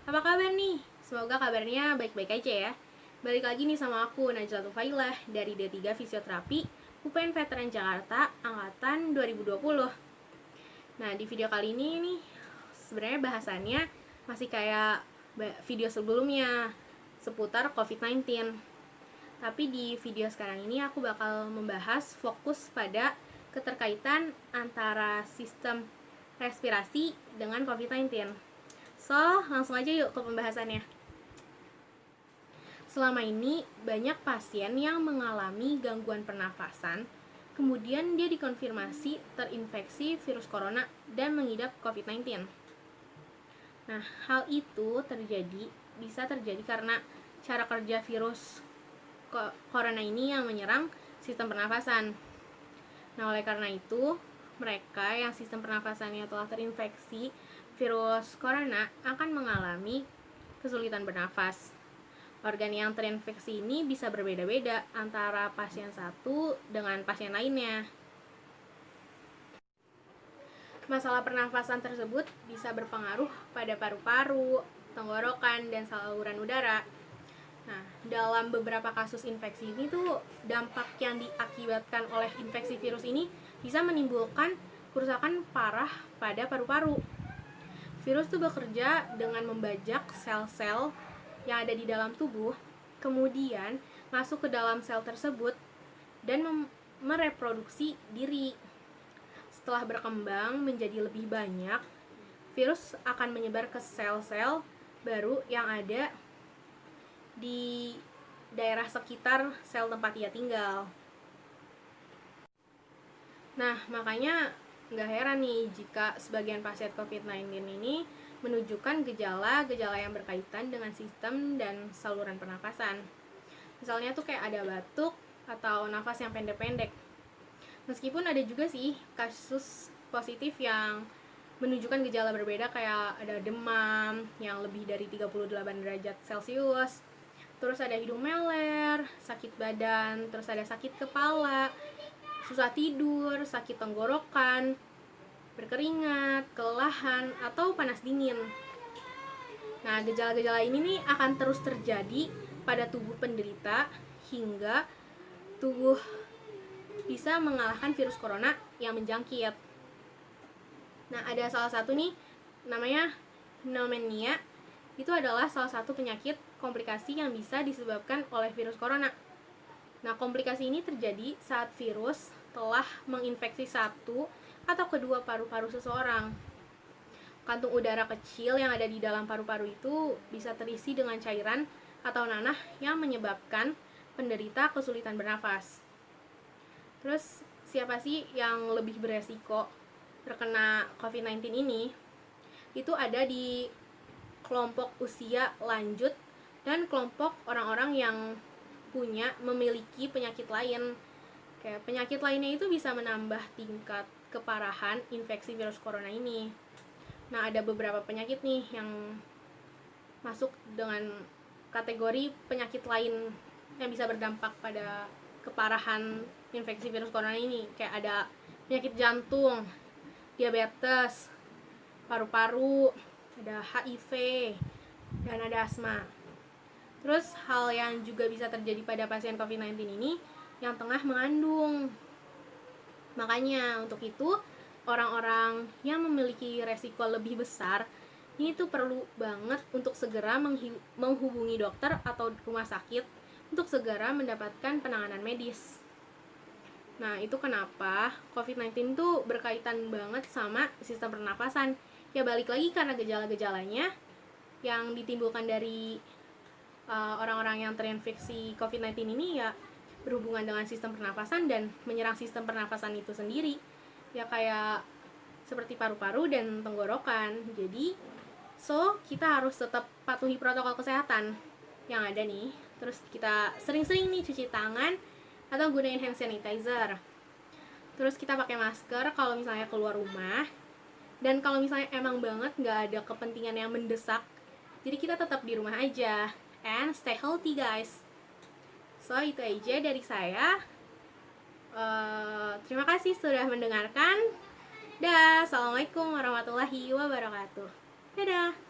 Apa kabar nih? Semoga kabarnya baik-baik aja ya. Balik lagi nih sama aku, Najla Tufailah dari D3 Fisioterapi, UPN Veteran Jakarta, Angkatan 2020. Nah, di video kali ini nih, sebenarnya bahasannya masih kayak video sebelumnya, seputar COVID-19. Tapi di video sekarang ini aku bakal membahas fokus pada keterkaitan antara sistem respirasi dengan COVID-19. So, langsung aja yuk ke pembahasannya. Selama ini, banyak pasien yang mengalami gangguan pernafasan, kemudian dia dikonfirmasi terinfeksi virus corona dan mengidap COVID-19. Nah, hal itu bisa terjadi karena cara kerja virus corona ini yang menyerang sistem pernafasan. Nah, oleh karena itu, mereka yang sistem pernafasannya telah terinfeksi virus corona akan mengalami kesulitan bernafas. Organ yang terinfeksi ini bisa berbeda-beda antara pasien satu dengan pasien lainnya. Masalah pernafasan tersebut bisa berpengaruh pada paru-paru, tenggorokan, dan saluran udara. Nah, dalam beberapa kasus infeksi ini tuh dampak yang diakibatkan oleh infeksi virus ini bisa menimbulkan kerusakan parah pada paru-paru. Virus tuh bekerja dengan membajak sel-sel yang ada di dalam tubuh, kemudian masuk ke dalam sel tersebut dan mereproduksi diri. Setelah berkembang menjadi lebih banyak, virus akan menyebar ke sel-sel baru yang ada di daerah sekitar sel tempat ia tinggal. Nah, makanya nggak heran nih jika sebagian pasien COVID-19 ini menunjukkan gejala-gejala yang berkaitan dengan sistem dan saluran pernafasan. Misalnya tuh kayak ada batuk atau nafas yang pendek-pendek. Meskipun ada juga sih kasus positif yang menunjukkan gejala berbeda, kayak ada demam yang lebih dari 38 derajat Celcius, terus ada hidung meler, sakit badan, terus ada sakit kepala, susah tidur, sakit tenggorokan, berkeringat, kelelahan, atau panas dingin. Nah, gejala-gejala ini nih akan terus terjadi pada tubuh penderita hingga tubuh bisa mengalahkan virus corona yang menjangkit. Nah, ada salah satu nih namanya pneumonia. Itu adalah salah satu penyakit komplikasi yang bisa disebabkan oleh virus corona. Nah, komplikasi ini terjadi saat virus telah menginfeksi satu atau kedua paru-paru seseorang. Kantung udara kecil yang ada di dalam paru-paru itu bisa terisi dengan cairan atau nanah yang menyebabkan penderita kesulitan bernafas. Terus, siapa sih yang lebih beresiko terkena COVID-19 ini? Itu ada di kelompok usia lanjut dan kelompok orang-orang yang memiliki penyakit lain. Kayak penyakit lainnya itu bisa menambah tingkat keparahan infeksi virus corona ini. Nah, ada beberapa penyakit nih yang masuk dengan kategori penyakit lain yang bisa berdampak pada keparahan infeksi virus corona ini. Kayak ada penyakit jantung, diabetes, paru-paru, ada HIV, dan ada asma. Terus hal yang juga bisa terjadi pada pasien COVID-19 ini yang tengah mengandung. Makanya untuk itu orang-orang yang memiliki resiko lebih besar ini tuh perlu banget untuk segera menghubungi dokter atau rumah sakit untuk segera mendapatkan penanganan medis. Nah, itu kenapa COVID-19 tuh berkaitan banget sama sistem pernafasan. Ya, balik lagi karena gejala-gejalanya yang ditimbulkan dari orang-orang yang terinfeksi COVID-19 ini ya berhubungan dengan sistem pernafasan dan menyerang sistem pernafasan itu sendiri. Ya kayak seperti paru-paru dan tenggorokan. Jadi, kita harus tetap patuhi protokol kesehatan yang ada nih. Terus kita sering-sering nih cuci tangan atau gunain hand sanitizer. Terus kita pakai masker kalau misalnya keluar rumah. Dan kalau misalnya emang banget nggak ada kepentingan yang mendesak, jadi kita tetap di rumah aja. And stay healthy, guys. So, itu aja dari saya. Terima kasih sudah mendengarkan. Dah, assalamualaikum warahmatullahi wabarakatuh. Dadah.